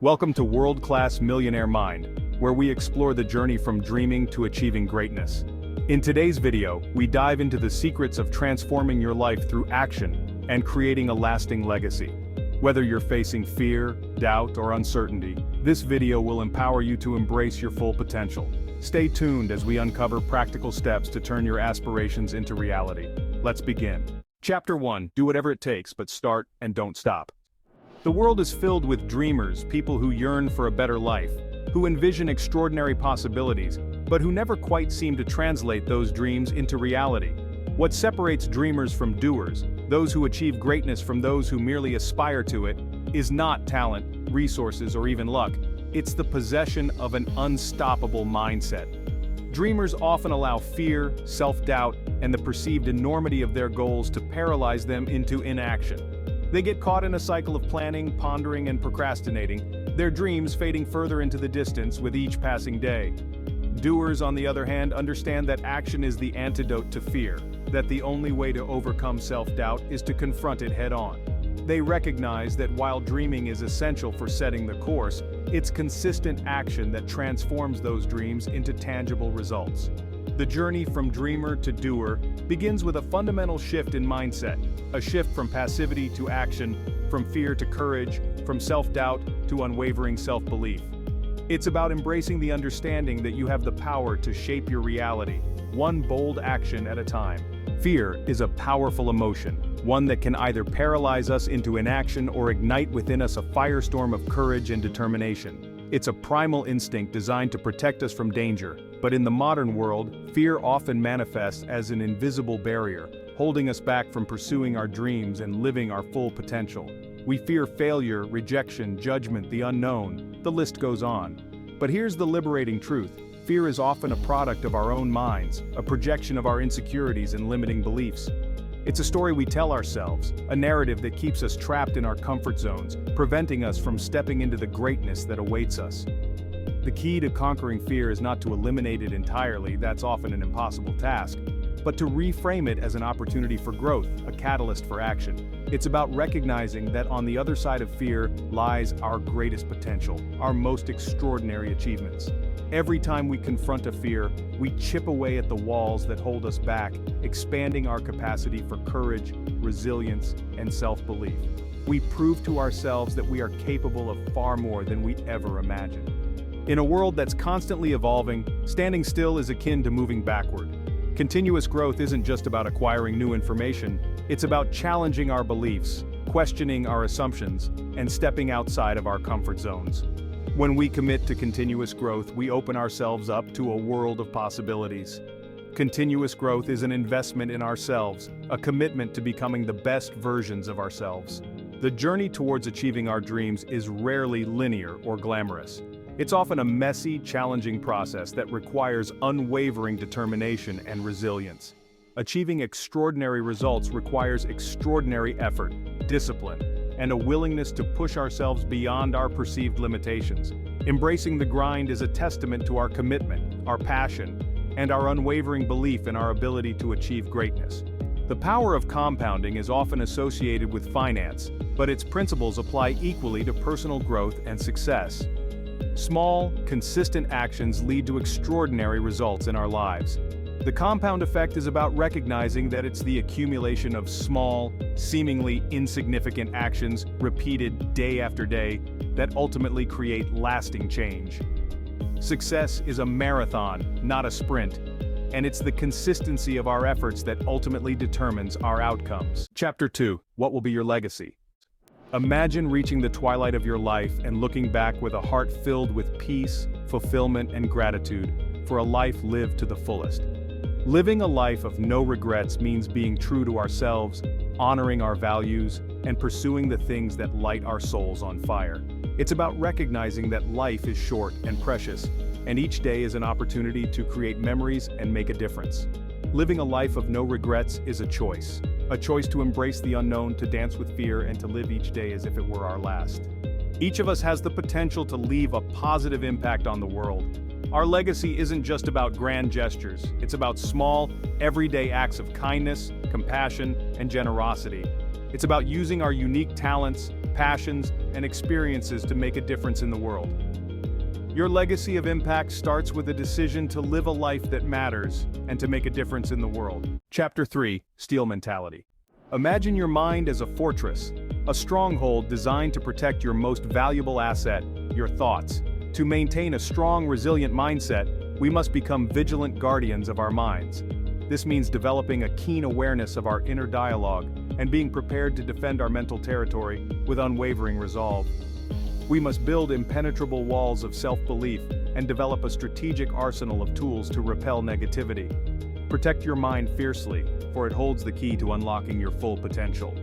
Welcome to World-Class Millionaire Mind, where we explore the journey from dreaming to achieving greatness. In today's video, we dive into the secrets of transforming your life through action and creating a lasting legacy. Whether you're facing fear, doubt, or uncertainty, this video will empower you to embrace your full potential. Stay tuned as we uncover practical steps to turn your aspirations into reality. Let's begin. Chapter 1: Do whatever it takes, but start and don't stop. The world is filled with dreamers, people who yearn for a better life, who envision extraordinary possibilities, but who never quite seem to translate those dreams into reality. What separates dreamers from doers, those who achieve greatness from those who merely aspire to it, is not talent, resources, or even luck. It's the possession of an unstoppable mindset. Dreamers often allow fear, self-doubt, and the perceived enormity of their goals to paralyze them into inaction. They get caught in a cycle of planning, pondering, and procrastinating, their dreams fading further into the distance with each passing day. Doers, on the other hand, understand that action is the antidote to fear, that the only way to overcome self-doubt is to confront it head-on. They recognize that while dreaming is essential for setting the course, it's consistent action that transforms those dreams into tangible results. The journey from dreamer to doer begins with a fundamental shift in mindset, a shift from passivity to action, from fear to courage, from self-doubt to unwavering self-belief. It's about embracing the understanding that you have the power to shape your reality, one bold action at a time. Fear is a powerful emotion, one that can either paralyze us into inaction or ignite within us a firestorm of courage and determination. It's a primal instinct designed to protect us from danger, but in the modern world, fear often manifests as an invisible barrier, holding us back from pursuing our dreams and living our full potential. We fear failure, rejection, judgment, the unknown, the list goes on. But here's the liberating truth: fear is often a product of our own minds, a projection of our insecurities and limiting beliefs. It's a story we tell ourselves, a narrative that keeps us trapped in our comfort zones, preventing us from stepping into the greatness that awaits us. The key to conquering fear is not to eliminate it entirely, that's often an impossible task, but to reframe it as an opportunity for growth, a catalyst for action. It's about recognizing that on the other side of fear lies our greatest potential, our most extraordinary achievements. Every time we confront a fear, we chip away at the walls that hold us back, expanding our capacity for courage, resilience, and self-belief. We prove to ourselves that we are capable of far more than we ever imagined. In a world that's constantly evolving, standing still is akin to moving backward. Continuous growth isn't just about acquiring new information, it's about challenging our beliefs, questioning our assumptions, and stepping outside of our comfort zones. When we commit to continuous growth, we open ourselves up to a world of possibilities. Continuous growth is an investment in ourselves, a commitment to becoming the best versions of ourselves. The journey towards achieving our dreams is rarely linear or glamorous. It's often a messy, challenging process that requires unwavering determination and resilience. Achieving extraordinary results requires extraordinary effort, discipline, and a willingness to push ourselves beyond our perceived limitations. Embracing the grind is a testament to our commitment, our passion, and our unwavering belief in our ability to achieve greatness. The power of compounding is often associated with finance, but its principles apply equally to personal growth and success. Small, consistent actions lead to extraordinary results in our lives. The compound effect is about recognizing that it's the accumulation of small, seemingly insignificant actions repeated day after day that ultimately create lasting change. Success is a marathon, not a sprint, and it's the consistency of our efforts that ultimately determines our outcomes. Chapter 2: What will be your legacy? Imagine reaching the twilight of your life and looking back with a heart filled with peace, fulfillment, and gratitude for a life lived to the fullest. Living a life of no regrets means being true to ourselves, honoring our values, and pursuing the things that light our souls on fire. It's about recognizing that life is short and precious, and each day is an opportunity to create memories and make a difference. Living a life of no regrets is a choice to embrace the unknown, to dance with fear, and to live each day as if it were our last. Each of us has the potential to leave a positive impact on the world. Our legacy isn't just about grand gestures, it's about small, everyday acts of kindness, compassion, and generosity. It's about using our unique talents, passions, and experiences to make a difference in the world. Your legacy of impact starts with a decision to live a life that matters and to make a difference in the world. Chapter 3, Steel Mentality. Imagine your mind as a fortress, a stronghold designed to protect your most valuable asset, your thoughts. To maintain a strong, resilient mindset, we must become vigilant guardians of our minds. This means developing a keen awareness of our inner dialogue and being prepared to defend our mental territory with unwavering resolve. We must build impenetrable walls of self-belief and develop a strategic arsenal of tools to repel negativity. Protect your mind fiercely, for it holds the key to unlocking your full potential.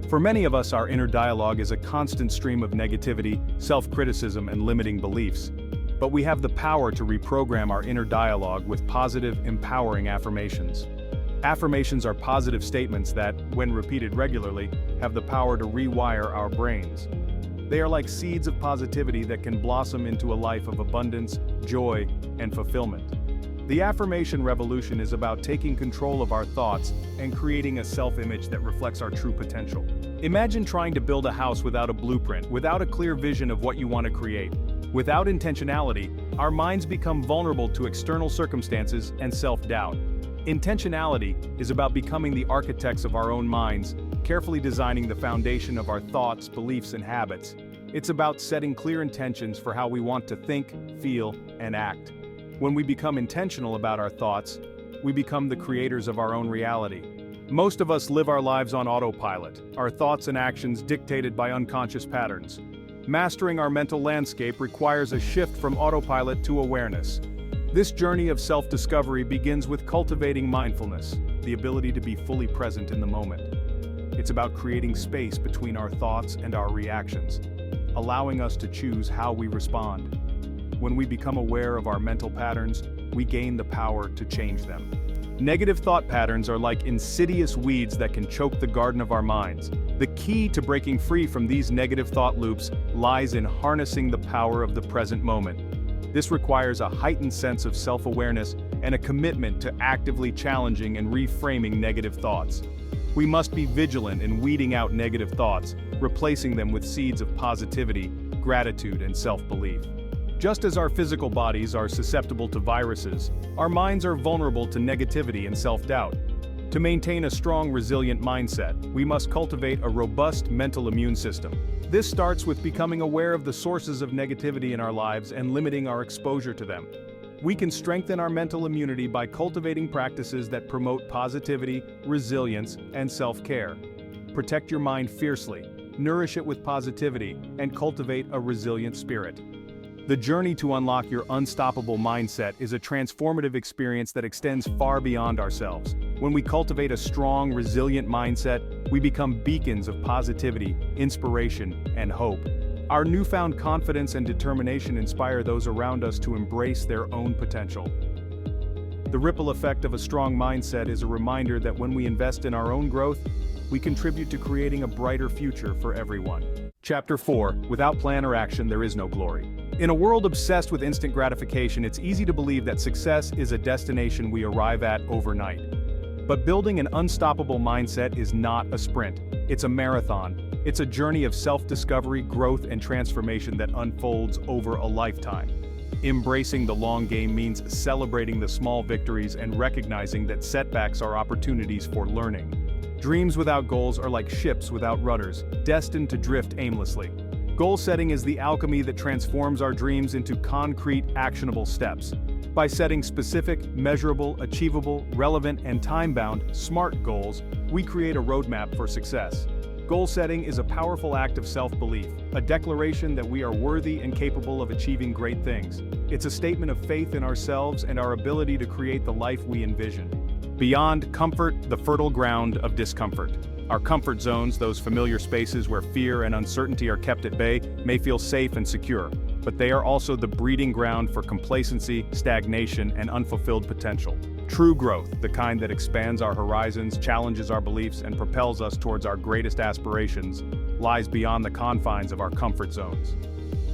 For many of us, our inner dialogue is a constant stream of negativity, self-criticism, and limiting beliefs. But we have the power to reprogram our inner dialogue with positive, empowering affirmations. Affirmations are positive statements that, when repeated regularly, have the power to rewire our brains. They are like seeds of positivity that can blossom into a life of abundance, joy, and fulfillment. The affirmation revolution is about taking control of our thoughts and creating a self-image that reflects our true potential. Imagine trying to build a house without a blueprint, without a clear vision of what you want to create. Without intentionality, our minds become vulnerable to external circumstances and self-doubt. Intentionality is about becoming the architects of our own minds, carefully designing the foundation of our thoughts, beliefs, and habits. It's about setting clear intentions for how we want to think, feel, and act. When we become intentional about our thoughts, we become the creators of our own reality. Most of us live our lives on autopilot, our thoughts and actions dictated by unconscious patterns. Mastering our mental landscape requires a shift from autopilot to awareness. This journey of self-discovery begins with cultivating mindfulness, the ability to be fully present in the moment. It's about creating space between our thoughts and our reactions, allowing us to choose how we respond. When we become aware of our mental patterns, we gain the power to change them. Negative thought patterns are like insidious weeds that can choke the garden of our minds. The key to breaking free from these negative thought loops lies in harnessing the power of the present moment. This requires a heightened sense of self-awareness and a commitment to actively challenging and reframing negative thoughts. We must be vigilant in weeding out negative thoughts, replacing them with seeds of positivity, gratitude, and self-belief. Just as our physical bodies are susceptible to viruses, our minds are vulnerable to negativity and self-doubt. To maintain a strong, resilient mindset, we must cultivate a robust mental immune system. This starts with becoming aware of the sources of negativity in our lives and limiting our exposure to them. We can strengthen our mental immunity by cultivating practices that promote positivity, resilience, and self-care. Protect your mind fiercely, nourish it with positivity, and cultivate a resilient spirit. The journey to unlock your unstoppable mindset is a transformative experience that extends far beyond ourselves. When we cultivate a strong, resilient mindset, we become beacons of positivity, inspiration, and hope. Our newfound confidence and determination inspire those around us to embrace their own potential. The ripple effect of a strong mindset is a reminder that when we invest in our own growth, we contribute to creating a brighter future for everyone. Chapter 4, Without plan or action, there is no glory. In a world obsessed with instant gratification, it's easy to believe that success is a destination we arrive at overnight. But building an unstoppable mindset is not a sprint. It's a marathon. It's a journey of self-discovery, growth, and transformation that unfolds over a lifetime. Embracing the long game means celebrating the small victories and recognizing that setbacks are opportunities for learning. Dreams without goals are like ships without rudders, destined to drift aimlessly. Goal setting is the alchemy that transforms our dreams into concrete, actionable steps. By setting specific, measurable, achievable, relevant, and time-bound, SMART goals, we create a roadmap for success. Goal setting is a powerful act of self-belief, a declaration that we are worthy and capable of achieving great things. It's a statement of faith in ourselves and our ability to create the life we envision. Beyond comfort, the fertile ground of discomfort. Our comfort zones, those familiar spaces where fear and uncertainty are kept at bay, may feel safe and secure, but they are also the breeding ground for complacency, stagnation, and unfulfilled potential. True growth, the kind that expands our horizons, challenges our beliefs, and propels us towards our greatest aspirations, lies beyond the confines of our comfort zones.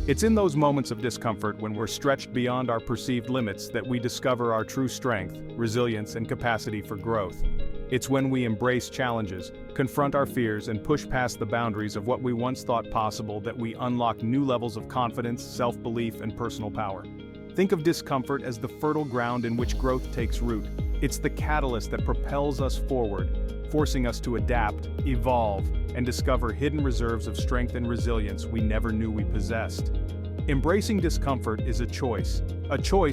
It's in those moments of discomfort when we're stretched beyond our perceived limits that we discover our true strength, resilience, and capacity for growth. It's when we embrace challenges, confront our fears, and push past the boundaries of what we once thought possible that we unlock new levels of confidence, self-belief, and personal power. Think of discomfort as the fertile ground in which growth takes root. It's the catalyst that propels us forward, forcing us to adapt, evolve, and discover hidden reserves of strength and resilience we never knew we possessed. Embracing discomfort is a choice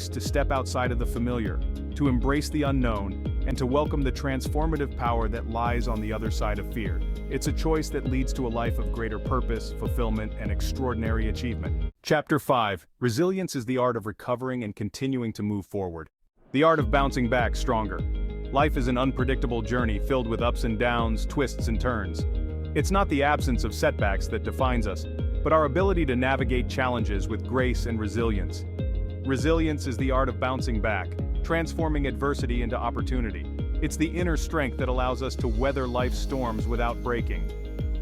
to step outside of the familiar, to embrace the unknown, and to welcome the transformative power that lies on the other side of fear. It's a choice that leads to a life of greater purpose, fulfillment, and extraordinary achievement. Chapter 5. Resilience is the art of recovering and continuing to move forward. The art of bouncing back stronger. Life is an unpredictable journey filled with ups and downs, twists and turns. It's not the absence of setbacks that defines us, but our ability to navigate challenges with grace and resilience. Resilience is the art of bouncing back, transforming adversity into opportunity. It's the inner strength that allows us to weather life's storms without breaking.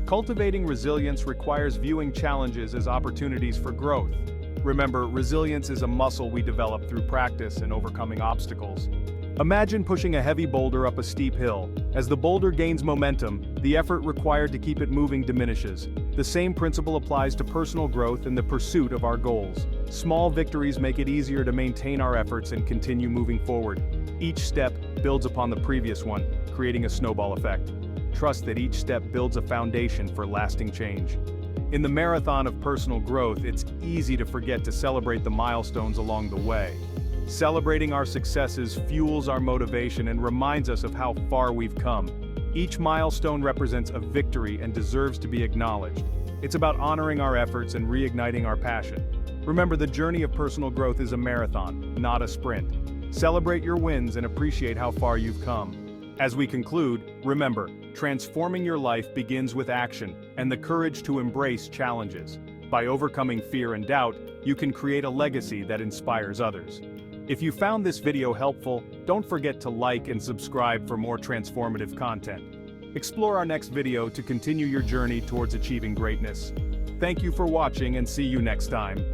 Cultivating resilience requires viewing challenges as opportunities for growth. Remember, resilience is a muscle we develop through practice and overcoming obstacles. Imagine pushing a heavy boulder up a steep hill. As the boulder gains momentum, the effort required to keep it moving diminishes. The same principle applies to personal growth and the pursuit of our goals. Small victories make it easier to maintain our efforts and continue moving forward. Each step builds upon the previous one, creating a snowball effect. Trust that each step builds a foundation for lasting change. In the marathon of personal growth, it's easy to forget to celebrate the milestones along the way. Celebrating our successes fuels our motivation and reminds us of how far we've come. Each milestone represents a victory and deserves to be acknowledged. It's about honoring our efforts and reigniting our passion. Remember, the journey of personal growth is a marathon, not a sprint. Celebrate your wins and appreciate how far you've come. As we conclude, remember, transforming your life begins with action and the courage to embrace challenges. By overcoming fear and doubt, you can create a legacy that inspires others. If you found this video helpful, don't forget to like and subscribe for more transformative content. Explore our next video to continue your journey towards achieving greatness. Thank you for watching and see you next time.